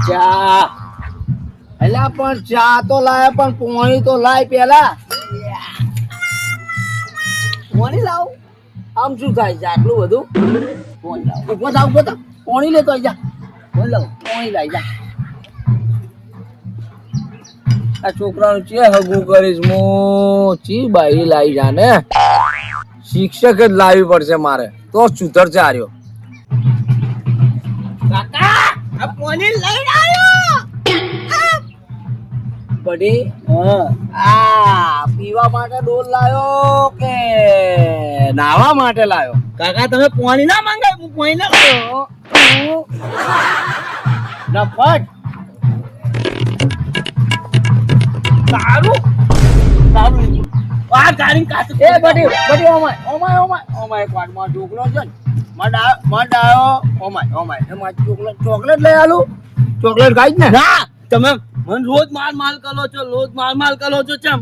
ચા અલ્યા પણ ચા તો લાય પણ પોણી તો લાય પેલા પોણી લાવ આમ શું થાય છે આટલું બધું પોણી લાવ ઉભો થાવ પોણી લેતો જા પોણી લાવ પોણી લાવી જા આ છોકરાનું ચે હગું કરીશ હું ચી બાઈ લાવી જા ને શિક્ષક જ લાવવી પડશે મારે તો સુધર ચાર્યો કાકા આ પોણી લઈ આવ્યો બડી આ પીવા માટે ડોલ લાયો કે નાવા માટે લાયો કાકા તમે પોણી ના માંગાય હું પોણી ના લાયો નફટ તારું આ ગાડી કાચ એ બડી ઓમાય પાડમાં ઢોકલો છે ને મડાયો ઓમાય એમાં ચોકલેટ લઈ આલું ચોકલેટ ખાઈ જ ને ના તમે મને રોજ માલ કરો છો ચમ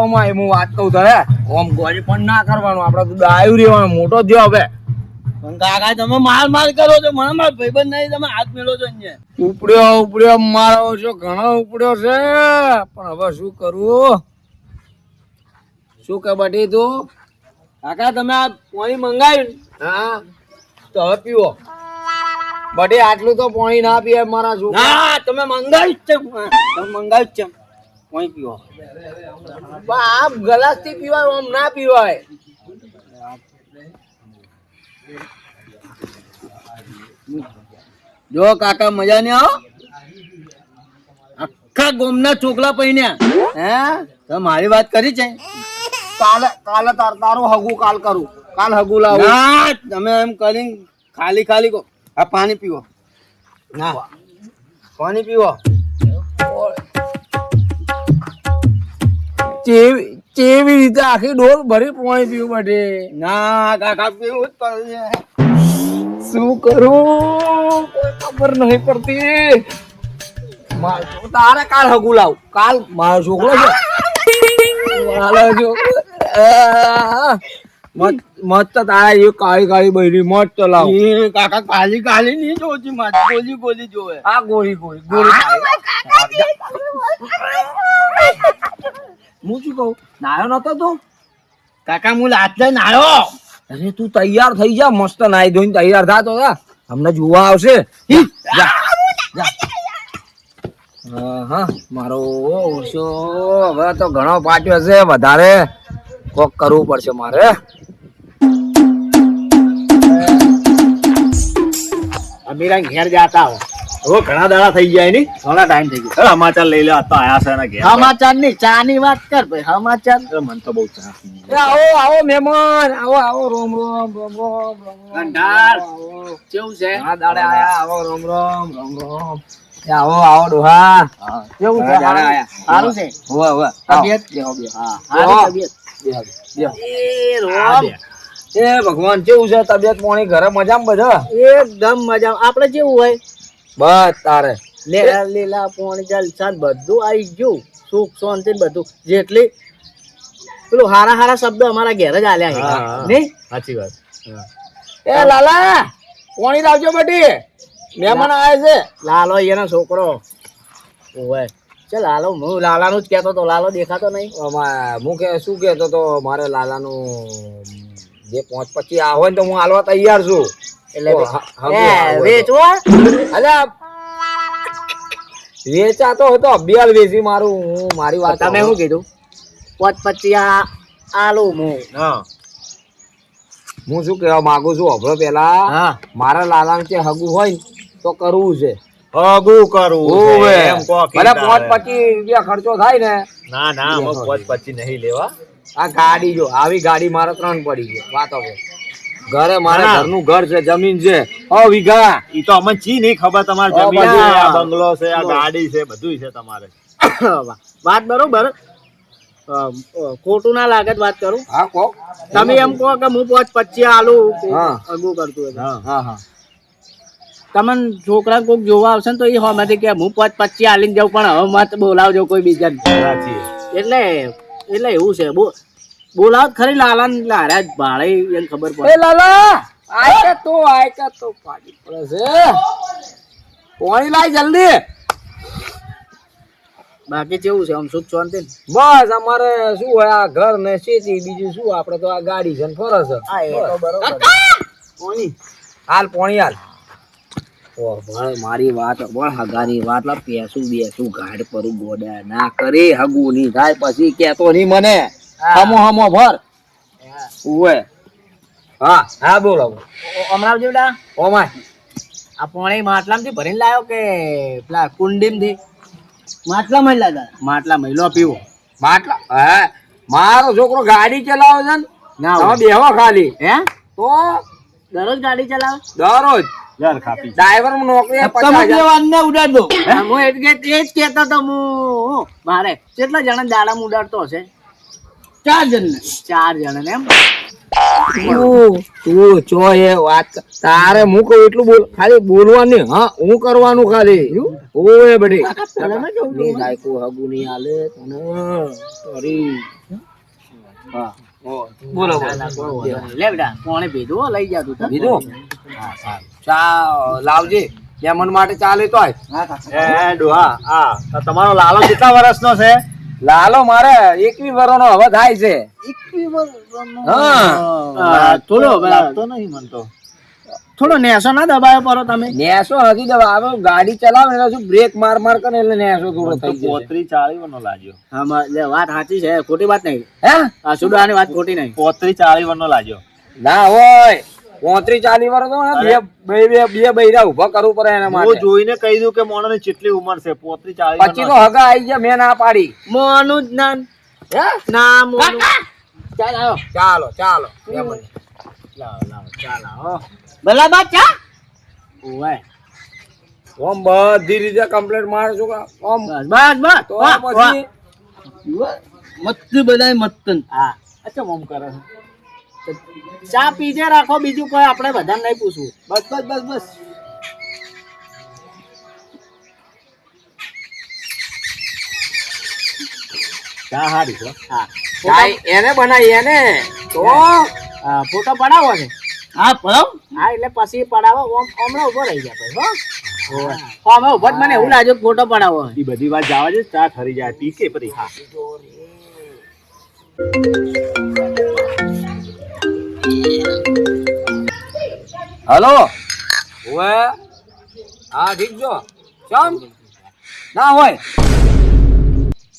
ઓમાય હું વાત કહું તારે ઓમ ગોળી પણ ના કરવાનું આપણે તો ડાયું રહેવાનું મોટો થયો હવે કાકા તમે માલ કરો છો મને મારો ભાઈબંધ નહીં તમે હાથ મેળો છો ઉપડ્યો મારો છો ઘણો ઉપડ્યો છે પણ હવે શું કરું શું કે બટી તું કાકા તમે આ પાણી મંગાવ્યું હા તો હવે પીવો બટી આટલું તો પાણી ના પીએ મારા છોકરા ના તમે મંગાવ્યું છે પાણી પીવો આ ગ્લાસ થી પીવાય આમ ના પીવાય જો કાકા મજા નહીં આવો આખા ગોમના ચોકલા પૈણ્યા હે તો મારી વાત કરી છે કાલે તારું હગું કાલ હગું લાવ તમે એમ કરીને ખાલી કો આ પાણી પીવો ના પાણી પીવો કેવી રીતે આખી ડોલ ભરી પાણી પીવું માટે ના કાકા પીવું શું કરું કોઈ ખબર નહીં પડતી તારે કાલ હગું લાવ કાલ મારો છોકરો છે મત તારા કાળી બૈરી મત લાવ કાકા કાલી નહીં જોતી મારી ગોલી જોવે આ ગોળી હું શું કહું નાયો નતો તું કાકા હું લાત નાયો અરે તું તૈયાર થઈ જા મસ્ત નાઈ ધોઈને તૈયાર થા તો અમને જોવા આવશે મારો ઓછો હવે તો ઘણો પાટ્યો છે વધારે કોક કરવું પડશે મારે અમીરા ઘેર જાતા હો ઘણા દાડા થઈ જાય ની ઘણા ટાઈમ થઈ ગયો સમાચાર લઈ લે તો આયા છે ને ઘેર સમાચાર ની ચા ની વાત કર ભાઈ સમાચાર મન તો બહુ ચા આવો મહેમાન આવો રોમ કંટાળ કેવું છે આ દાડે આયા આવો રોમ આવો ડોહા કેવું છે દાડે આયા સારું છે હોવા તબિયત હા સારી તબિયત એ રોમ એ ભગવાન કેવું છે તબિયત પાણી ઘરે મજામાં બધા એકદમ મજામાં આપણે કેવું હોય બસ તારે લીલા પાણી જલસા બધું આવી ગયું સુખ શાંતિ બધું જેટલી પેલું હારા શબ્દ અમારા ઘેર જ આલ્યા નહીં સાચી વાત એ લાલા પાણી લાવજો બટી મહેમાન આવે છે લાલો એનો છોકરો ઓય છે લાલો હું લાલાનું જ કહેતો તો લાલો દેખાતો નહીં હું શું કહેતો તો મારે લાલાનું જે 5-25 આવે ને તો હું હાલવા તૈયાર છું એટલે વેચવો અલ્યા વેચાતો હતો અભિયાલ વેચી મારું હું મારી વાત તમે શું કીધું 5-25 આલુ હું શું કહેવા માંગુ છું અભરો પેલા મારા લાલા છે હગું હોય ને તો કરવું છે હગું કરવું એમ કો ભલે 5-25 રૂપિયા ખર્ચો થાય ને ના 5-25 નહીં લેવા આ ગાડી જો આવી ગાડી મારે 3 પડી છે વાતો ઘરે મારે ઘરનું ઘર છે જમીન છે 100 વીઘા ઈ તો અમને ચી નહીં ખબર તમારે જમીન છે આ બંગલો છે આ ગાડી છે બધું છે તમારે વાત બરોબર ખોટું ના લાગે વાત કરું હા કો તમે એમ કહો કે હું 5-25 આલુ અગુ કરતું હા તમને છોકરા કોક જોવા આવશે ને તો એ હોમાંથી કે હું 5-25 આલીને જાઉં પણ હવે મત બોલાવજો કોઈ બીજા એટલે એવું છે બોલાવ ખરી લાલા લારા ભાડે એને ખબર પડે એ લાલા આય તો પાડી પડે છે પાણી લાય જલ્દી બાકી કેવું છે આમ સુખ શાંતિ બસ અમારે શું હોય આ ઘર ને શેતી બીજું શું આપડે તો આ ગાડી છે ને ફરસ હાલ પોણી હાલ મારી વાત હગાની વાત બેસું ગાડ પર ગોડા ના કરી હગુ ની થાય પછી કેતો નહીં મને હમો ભર ઉવે હા હા બોલો હમણાં જેવડા ઓમાય આ પાણી માટલામાંથી ભરીને લાવ્યો કે પેલા કુંડીમાંથી માટલામાં લાવ્યા માટલામાં લો પીવો માટલા હે મારો છોકરો ગાડી ચલાવે છે ને ના બેહો ખાલી હે તો દરરોજ ગાડી ચલાવે દરરોજ ડ્રાઈવર નોકરી ઉડાડ દો હું એ જ કેતો તો હું મારે કેટલા જણા દાડા ઉડાડતો હશે 4 જણા એમ તું ચો એ વાત તારે હું કહું એટલું બોલ ખાલી બોલવાની હા હું કરવાનું ખાલી ઓય બડી ની લાયકો હગુ ની આલે તને સોરી હા બોલો લે બેટા કોણે ભીધું લઈ જા તું બીજું ચા લાવજે મહેમાન માટે ચાલે તો તમારો લાલો કેટલા વર્ષનો છે લાલો મારે 21 વર્ષનો હવે થાય છે 21 થોડો નેસો ના દબાયો પરો તમે નેસો નથી દબાયો ગાડી ચલાવે એટલે શું બ્રેક માર કરે એટલે નેસો થોડો થઈ જાય 35-40 વર્ષનો લાગ્યો હા લે વાત સાચી છે ખોટી વાત નહીં હે આ સુડાની વાત ખોટી નહીં 35-40 વર્ષનો લાગ્યો ના હોય 35-40 વર્ષ તો બે બૈરા ઉભા કરવું પડે એના માટે હું જોઈને કહી દઉં કે મોણોની કેટલી ઉંમર છે 35-40 પછી તો હગા આવી ગયા મેં ના પાડી મોનું જ ના મોનું ચાલો લાવ બરાબર ચા ઓય ઓમ બધી રીતે કમ્પ્લીટ માર છો ઓમ બસ તો પછી મત બધાય મતન હા અચ્છા ઓમ કરે છે ચા પીજે રાખો બીજું કોઈ આપણે બધાને નહીં પૂછવું બસ ચા હારી છે હા એને બનાવી એને તો ફોટો પડાવો ને હા પડાવ હા એટલે પછી પડાવો હમણાં ઉભો રહી ગયા પછી અમે ઉભો મને એવું લાગ્યું ફોટો પડાવો એ બધી વાત જવા દે ચા ખરી જાય ટીકે પછી હા હલો ઓએ હા ઠીક છો ચમ ના હોય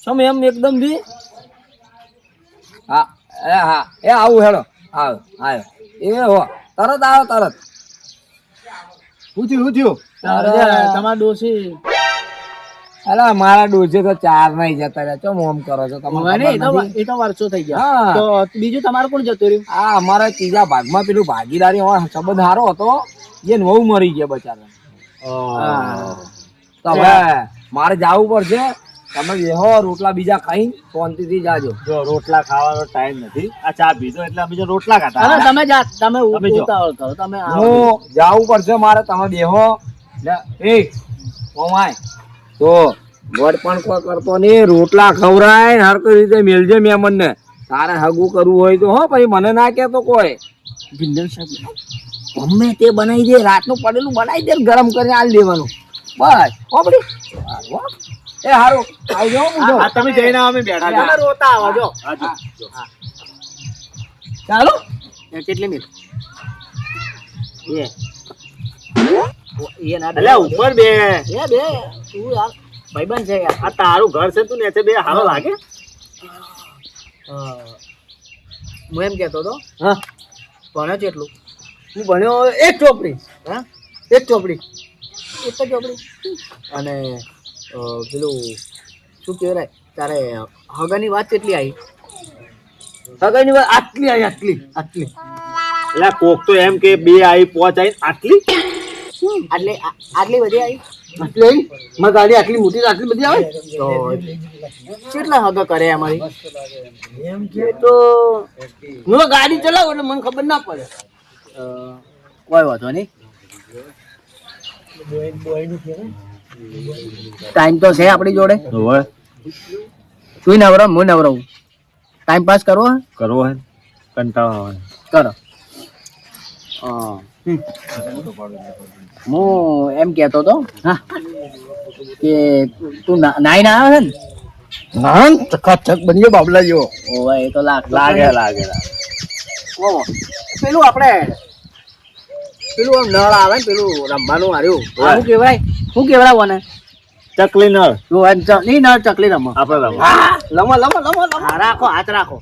ચમ એમ એકદમ બી હા એ આવું હેડો આવ એ હો તરત આવો તરત હું થયું તમારા ડોસી અલા મારા ડોસી તો 4 નહીં જતા રહ્યા ચમ ઓમ કરો છો તમે એ તો વર્ષો થઈ ગયા તો બીજું તમારું કોણ જતું રહ્યું આ અમારા ત્રીજા ભાગમાં પેલું ભાગીદારી સંબંધ સારો હતો જે વહુ મરી ગયા બચારા તો હવે મારે જવું પડશે તમે બેહો રોટલા બીજા ખાઈ શાંતિથી જાજો જો રોટલા ખાવાનો ટાઈમ નથી આ ચા પીધો એટલે અમે રોટલા ખાતા તમે ઉતાવળ કરો તમે હું જવું પડશે મારે તમે બેહો એ ઓમાય તો વડ પણ કોઈ કરતો નહીં રોટલા ખવરાય હર કોઈ રીતે મેલજે મહેમાન ને તારે હગું કરવું હોય તો હો પછી મને ના કહેતો કોઈ ભીંડલ સાહેબ ગમે તે બનાવી દે રાતનું પડેલું બનાવી દે ગરમ કરીને આલી દેવાનું બસ ઓબડી એ હારું આવજો તમે જઈને અમે બેઠા રોતા આવો જો ચાલો કેટલી મિનિટ ઉપર બે તું યાર ભાઈબંધ છે યાર આ તારું ઘર છે તું ને બે હારો લાગે હું એમ કેતો તો હા ભણ્યો છે એટલું હું ભણ્યો એક ચોપડી હા એક ચોપડી અને પેલું શું કહેવાય તારે હગાની વાત કેટલી આવી હગાની વાત આટલી આવી આટલી એટલે કોક તો એમ કે 2 આવી 5 આવી આટલી બધી આવી આટલી મારી ગાડી આટલી મોટી આટલી બધી આવે તો કેટલા હગા કરે અમારી એમ કે તો હું ગાડી ચલાવું એટલે મને ખબર ના પડે કોઈ વાંધો નહીં ટાઈમ તો છે આપણી જોડે તું નવરો હું નવરો ટાઈમ પાસ કરવો હે કંટાળો આવે કરો હું એમ કેતો તો કે તું નાઈ ના આવે ને ના ચકાચક બન્યો બાબલા જેવો. ઓવે એ તો લાગે. ઓહો પેલું આપણે પેલું આમ નળ આવે ને પેલું રમવાનું હાર્યું શું કહેવાય મને ચકલી નળ ચકલી નળ ચકલી રમો આપણે લમો રાખો હાથ રાખો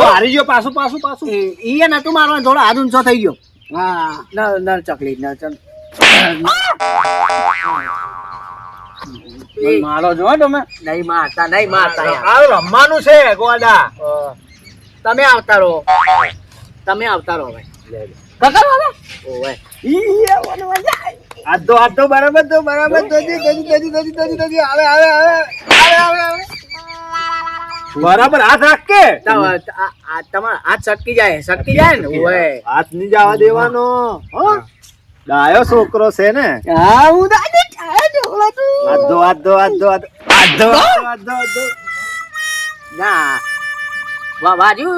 હારી ગયો પાછું ઈ નતું મારવાનું થોડો હાથ ઊંચો થઈ ગયો નળ ચકલી મારો જો તમે નહીં મારતા યાર. રમવાનું છે ગોડા. તમે આવતા રહો ભાઈ કાકા બાબા ઓવે આ તો બરાબર બરાબર હાથ રાખ કે તમારા હાથ સટકી જાય ને ઓવે હાથ નહીં જવા દેવાનો. ડાયો છોકરો છે ને. હા હું છોકરો તું ના વાજુ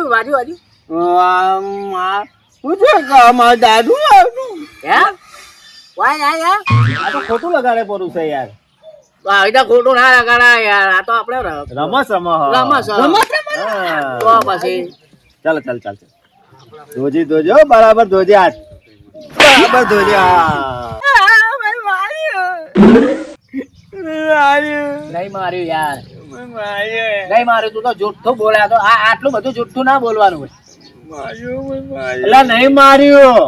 દાદુ આ તો ખોટું લગાડે પડું છે યાર. ખોટું ના લગાડા યાર આ તો આપણે રમસ તો પછી ચાલ ધોજો બરાબર ધોજે હાથ બરાબર ધોજે હાથ. નહીં માર્યું યાર નહીં માર્યું તું તો જુઠ્ઠું બોલ્યા તો આટલું બધું જુઠ્ઠું ના બોલવાનું હોય એટલે નહીં માર્યું.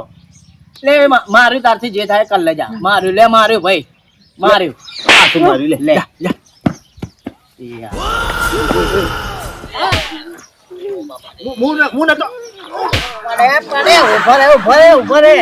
લે માર્યું તારથી જે થાય કર લેજા માર્યું ભાઈ માર્યું પાછું માર્યું લે ઉભો રે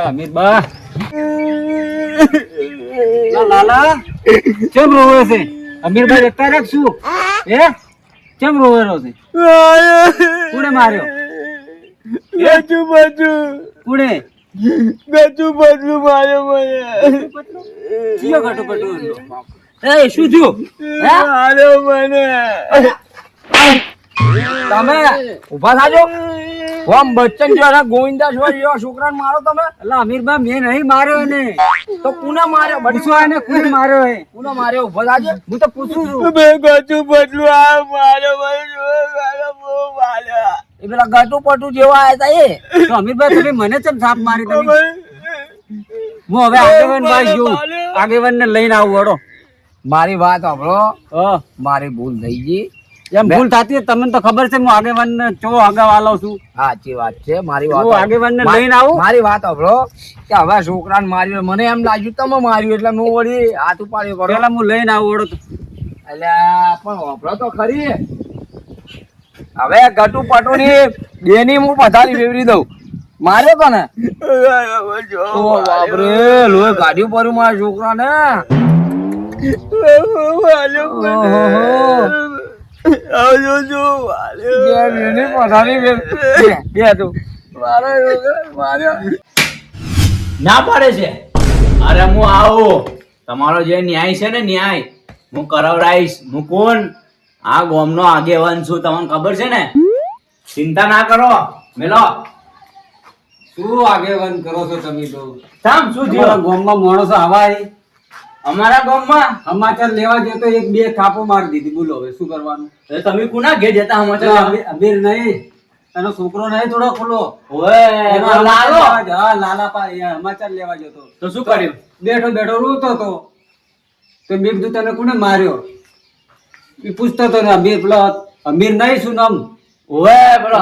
અમીરબા લાલા કેમ રોવે છે? અમીરભાઈ એકતા રાખશું કેમ રોવેલો છે? કોણે માર્યો? કોણે માર્યો મને? શું થયું? તમે ઉભા થાજો. ઓમ બચ્ચન જો ગોવિંદા છોકરાને મારો તમે? એટલે અમીરભાઈ મેં નહીં માર્યો ને તો કોને માર્યો? બનશો એને કોને માર્યો? કોને માર્યો? ઉભા થાજો. હું તો પૂછું છું. એ પેલા ગાટું પટું જેવા આવ્યા હતા તો અમીરભાઈ તમે મને ચમ સાપ મારી તમે? હું હવે આગેવાન ભાઈ જોઉં આગેવાન ને લઈને આવું વડો. મારી વાત સાંભળો. મારી ભૂલ થઈ ગઈ. એમ ભૂલ થતી તમને તો ખબર છે. હું આગેવાન ને ચો આગેવાલો છું. સાચી વાત છે. મારી વાત હું આગેવાન ને લઈને આવું. મારી વાત સાંભળો કે હવે છોકરાને માર્યો મને એમ લાગ્યું તમે માર્યું એટલે હું વળી હાથ ઉપાડ્યો. પેલા હું લઈને આવું વડો. એટલે પણ વાપરો તો ખરી. હવે ગટુ પટુ ની બેની હું પથારી ફેરવી દઉં. માર્યો તો ને બાપરે લોહી કાઢ્યું પડ્યું મારા છોકરા ને. ના પાડે છે. અરે હું આવું તમારો જે ન્યાય છે ને ન્યાય હું કરાવડાઈશ. હું કોણ? આ ગામનો આગેવાન છું. તમને ખબર છે ને? ચિંતા ના કરો. મેલો શું આગેવાન કરો છો તમે તો? સામ શું થયું? ગામમાં માણસો આવાય અમારા ગામમાં સમાચાર લેવા જતો એક બે થાપો મારી દીધી. બોલો હવે શું કરવાનું? તમે કોના ઘેર જતા સમાચાર? અમીર નહીં એનો છોકરો નહીં થોડો ખુલ્લો લાલો. લાલા પા સમાચાર લેવા જતો તો શું કર્યું? બેઠો રોતો હતો તો મેં કીધું તને કોને માર્યો? એ પૂછતો હતો ને અમીર પેલો અમીર નહીં શું નામ ઓવે બોલો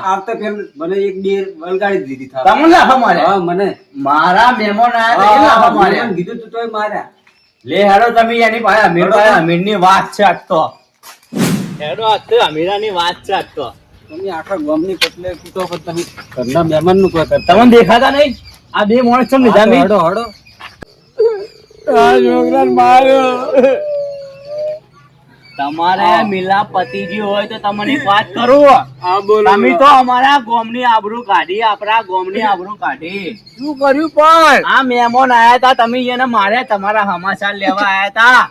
આવતા ફેર મને એક બે વલગાડી દીધી થા તમને લાફા માર્યા હા મને મારા મહેમાન આયા તો એ લાફા માર્યા કીધું તું તોય માર્યા લે હેડો તમે એની પાસે અમીરની વાત છે આજ તો હેડો આજ તો અમીરાની વાત છે આજ તો તમે આખા ગામની કટલે કૂટો પર તમે ઘરના મહેમાન નું કહો તમને દેખાતા નહીં આ બે માણસ છે લીધા નહીં હડો હડો તમારે મિલાપતિજી હોય તો તમને એક વાત કરું તમે તો અમારા ગામની આબરૂ કાઢી આપણા ગામની આબરૂ કાઢી શું કર્યું પણ આ મહેમાન આયા તા તમે એને માર્યા તમારા સમાચાર લેવા આયા તા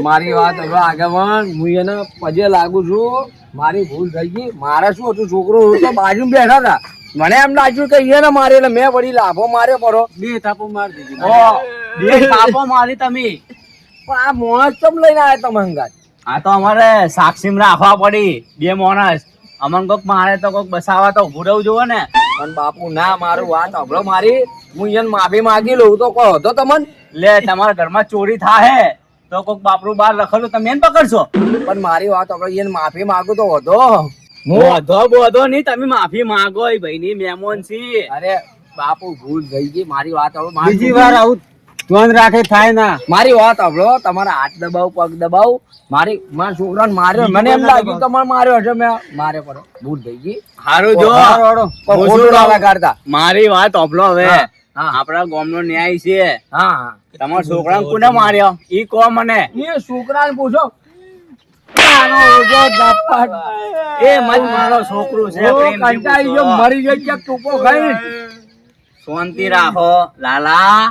મારી વાત હવે આગેવાન હું એને પજે લાગુ છું મારી ભૂલ થઈ ગઈ મારે શું હતું છોકરો તો બાજુ બેઠા હતા મને એમ લાગ્યું કે એને મારે એટલે મેં વળી લાભો માર્યો પડો બે થાપો માર દીધી બે થાપો મારી તમે પણ આ માણસ ચમ લઈને આવ્યા તમે અંગાત આ તો અમારે સાક્ષીમાં રાખવા પડી બે માણસ અમન કોક મારે તો કોક બસાવા તો ઉભું રહેવું જોવે ને પણ બાપુ ના મારું વાત સાંભળો મારી હું એને માફી માંગી લઉં તો કહો તો તમને લે તમારા ઘરમાં ચોરી થાય તો કોક બાપરું બાર રખડું તમે એને પકડશો પણ મારી વાત સાંભળો એને માફી માંગુ તો વધો બોધો નહીં તમે માફી માંગો એ ભાઈની મહેમાન છી અરે બાપુ ભૂલ થઈ ગઈ મારી વાત સાંભળો બીજી વાર આવું ધ્યાન રાખે થાય ના મારી વાત સાંભળો તમારા હાથ દબાવ પગ દબાવ મારી મારા છોકરાને માર્યો મને એમ લાગ્યું તમારે માર્યો હશે મેં મારે પડો ભૂલ થઈ ગઈ હારું જો ખોટું ના લગાડતા મારી વાત સાંભળો હવે હા. આપણા ગામનો ન્યાય છે હા તમારા છોકરાને કોને માર્યો ઈ કહો મને એ છોકરાને પૂછો તારો ઓજો ઝાપટ. એ મત મારો છોકરો છે ઓ પ્રેમથી કંટાળી ગયો, પૂછો. મરી ગયો ક્યાંક ટૂંકો ખાઈ શાંતિ રાખો લાલા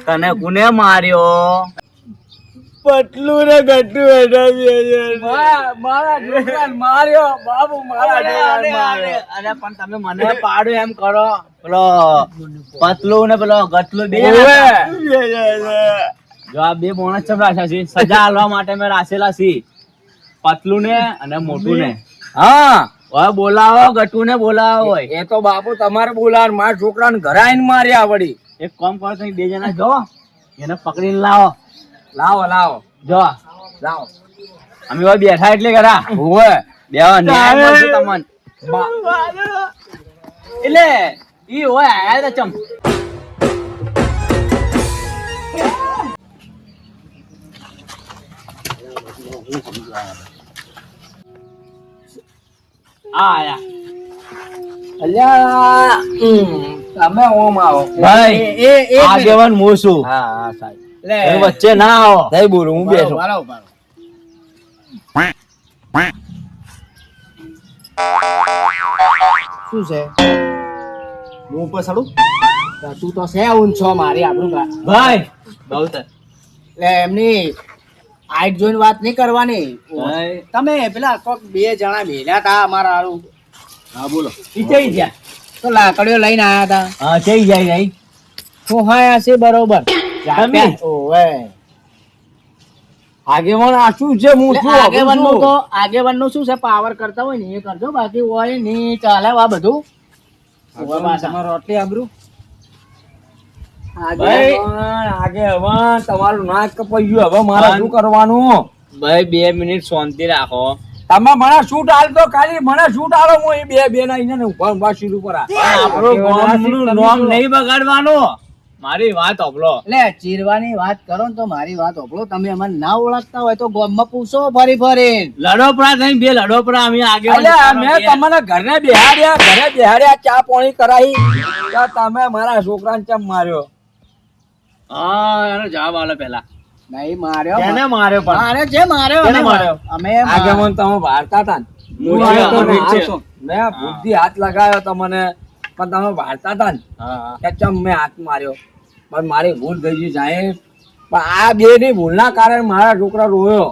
તને કોને માર્યો પટલું ને ગટ્ટુ મારા છોકરાને માર્યો બાબુ મારા છોકરાને માર્યો. અરે પણ તમે મને પાડો એમ કરો પેલો પતલું ને પેલો ગટલું બે ઓવે. જો આ બે માણસ ચમ રાખ્યા છે સજા આલવા માટે મેં રાખેલા છે પતલું ને અને મોટું ને હા હવે બોલાવો ગટુ ને બોલાવો હોય એ તો બાપુ તમારે બોલાવ મારા છોકરાને ઘરે આવીને માર્યા વળી એક કામ કરો તમે બે જણા જો એને પકડીને લાવો લાવો લાવો જો લાવો અમે હવે બેઠા એટલે કરા ઓવે બેવા ન્યાય મળશે તમને એટલે ઈ હોય આયા તા ચમ આયા અલ્યા તમે ઓમ આવો ભાઈ આગેવાન હું છું હા હા સાહેબ એ વચ્ચે ના આવો નહીં બોલું હું બેઠો શું છે હું ઉપર ચડું તું તો છે ઊંચો મારી આપણું ભાઈ બહુ એટલે એમની હાઈટ જોઈને વાત નહીં કરવાની ભાઈ તમે પેલા કોક બે જણા ભેગા હતા અમારા હારું હા બોલો ઈ જઈ ગયા તો લાકડીઓ લઈને આયા હતા હા જઈ જાય નહીં હું હા છે બરોબર તમે? ઓવે આગેવાન આ શું છે હું શું આગેવાનનું તો આગેવાનનું શું છે પાવર કરતા હોય ને એ કરજો બાકી હોય નહીં ચાલે આ બધું ઓવે પાછા. તમારો આટલી આબરૂ આગેવાન આગેવાન તમારું નાક કપાઈ ગયું હવે મારે શું કરવાનું ભાઈ 2 મિનિટ શાંતિ રાખો તમે મને શૂટ આલતો ખાલી મને શૂટ આલો હું એ બે નાઈને ઉભા ઉભા શીર ઉપર આપણું ગામનું નામ નહીં બગાડવાનું મારી વાત સાંભળો એટલે ચીરવાની વાત કરો ને તો મારી વાત ઓપડો તમે અમને ના ઓળખતા હોય તો ગામમાં પૂછો ફરી ફરી લડોપરા થઈ બે લડોપરા અમે આગેવાન અલ્યા મેં તમને ઘરે બેહાડ્યા ચા પાણી કરાવી તો તમે મારા છોકરાને ચમ માર્યો હા એનો જવાબ આલો પેલા નહીં માર્યો કેને માર્યો પણ મારે છે માર્યો કેને અમે માર્યો? અમે આગેવાન તમે વાર્તા હતા ને હું આવ્યો તો આવ્યો ને. તો મેં બુદ્ધિ હાથ લગાવ્યો તમને પણ તમે વાર્તા હતા ને હા કે ચમ મેં હાથ માર્યો પણ મારી ભૂલ થઈ ગઈ સાહેબ પણ આ બે ની ભૂલના કારણે મારા છોકરા રોયો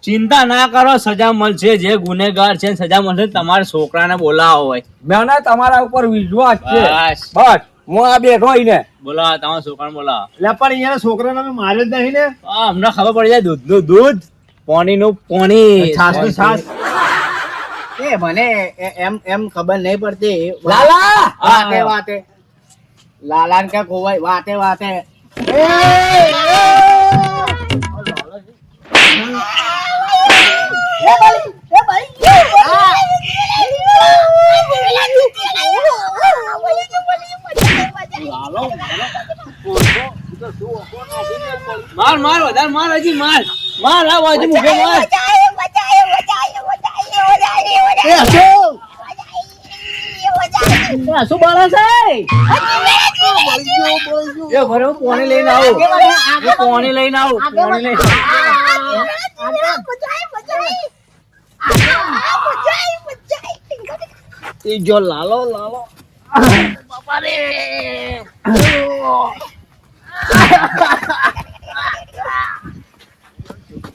ચિંતા ના કરો સજા મળશે જે ગુનેગાર છે સજા મળશે તમારા છોકરાને બોલાવો હોય મને તમારા ઉપર વિશ્વાસ છે બસ. બસ હું આ બેઠો ને બોલાવો તમારા છોકરાને બોલાવો એટલે પણ અહીંયા છોકરાને અમે માર્યો જ નહીં ને હા, અમને ખબર પડી જાય દૂધનું દૂધ પાણીનું પાણી છાસનું છાસ એ મને એમ એમ ખબર નહીં પડતી લાલા વાતે વાતે લાલાને કે કોવાય વાતે વાતે એ માર માર વધારે માર હજી માર માર આ બાજુ મુકે માર એ શું બાળા છે એ ભરો પાણી લઈને આવો પાણી લઈને આવો પાણી લઈને એ જો લાલો લાલો બાપા રે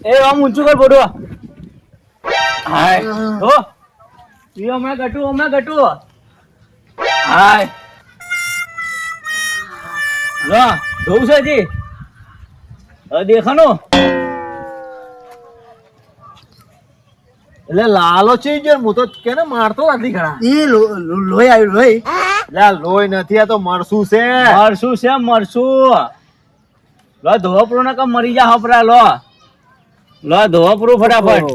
એ આમ ઊંચું કર બોડો હાય હો ઈ હમણાં ગટુ હાય લો ધોઉં છે જી દેખાનો એટલે લાલો છે જે હું તો કેને મારતો નથી ઘણા એ લોહી આવ્યું લોહી એટલે આ લોહી નથી આ તો મરસું છે મરસું લો ધોપરો ના કમ મરી જા હપરા લો ધોપરો ફટાફટ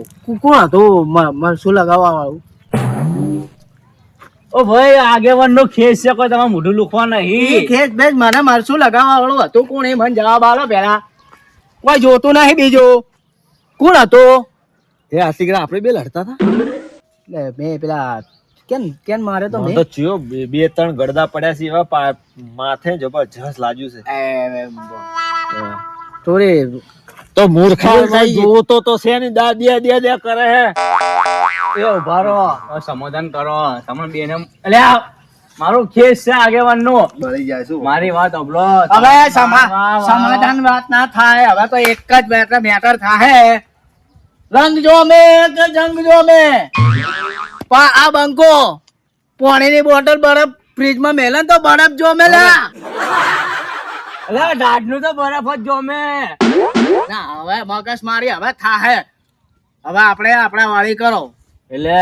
કોણ હતું શું લગાવવા વાળું ઓ ભાઈ આગેવાન નો ખેસ છે કોઈ તમારે મોઢું લુખવા નહીં ખેત બેસ મને મરસું લગાવવા વાળું હતું કોણ એ મને જવાબ આલો પેલા કોઈ જોતું નહીં બીજું કોણ હતું એ આશીકરા આપણે બે લડતા હતા લે મેં પેલા કેમ મારે તો મને તો ચિયો બે ત્રણ ગડદા પડ્યા છે એવા માથે જબરજસ્ત લાગ્યું છે થોડી તો મૂર્ખા જોતો તો છે ને દાદિયા કરે હે એ ઉભા રહો સમાધાન કરો તમને બેને અલ્યા મારું ખેસ છે આગેવાન નો બળી જાય શું મારી વાત અબલો હવે સમાધાન વાત ના થાય હવે તો એક જ મેટર થાય રંગ જો મે કે જંગ જો મે આ બંકો પાણીની બોટલ બરફ ફ્રીજમાં મેલે તો બરફ જો મે લા અલ્યા દાઢ નું તો બરફ જ જોમે ના હવે મગજ મારી હવે થાહે હવે આપણે આપણા વાળી કરો એટલે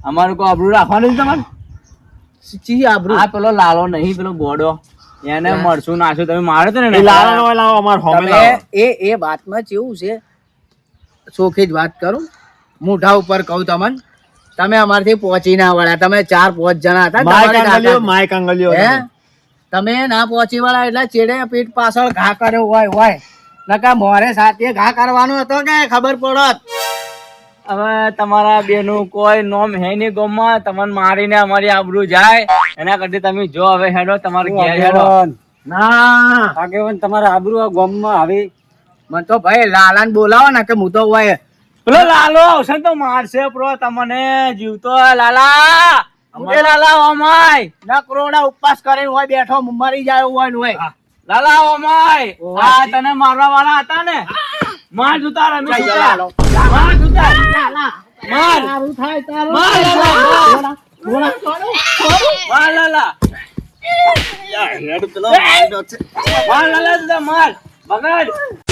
અમારું કોઈ આબરૂ રાખવાનું છે તમારે ચી આબરૂ આ પેલો લાલો નહીં પેલો ગોડો એને મરશું નાખ્યું તમે મારે તો ને લાલો લાવો અમાર હોમે લાવો એ વાતમાં કેવું છે ચોખ્ખી જ વાત કરું મોઢા ઉપર કહું તમને તમે અમારથી પહોંચી ના વળ્યા તમે 4-5 જણા હતા માય કાંગલિયો હે તમે ના પહોંચી વળ્યા એટલે ચેડે પીઠ પાછળ ઘા કર્યો હોય નકા મોરે સાથે ઘા કરવાનો હતો કે ખબર પડત હવે તમારા બેનું કોઈ નોમ હે નહીં ગોમમાં તમને મારીને અમારી આબરૂ જાય એના કરતી તમે જો હવે હેડો તમારે ઘેર હેડો ના આગેવાન તમારા આબરૂ આ ગોમમાં આવી મને તો ભાઈ લાલાને બોલાવો ને કે હું તો હોય પેલો લાલો આવશે તો મારશે પ્રો તમને જીવતો લાલા એ લાલા ઓમાય ના કરોડા ઉપવાસ કરીને હોય બેઠો મરી જાય હોય ને હોય લાલા ઓમાય આ તને મારવા વાળા હતા ને માર જુતા રમી માર જુતા માર થાય તારું માર લાલા માર લાલા માર લાલા માર બગડ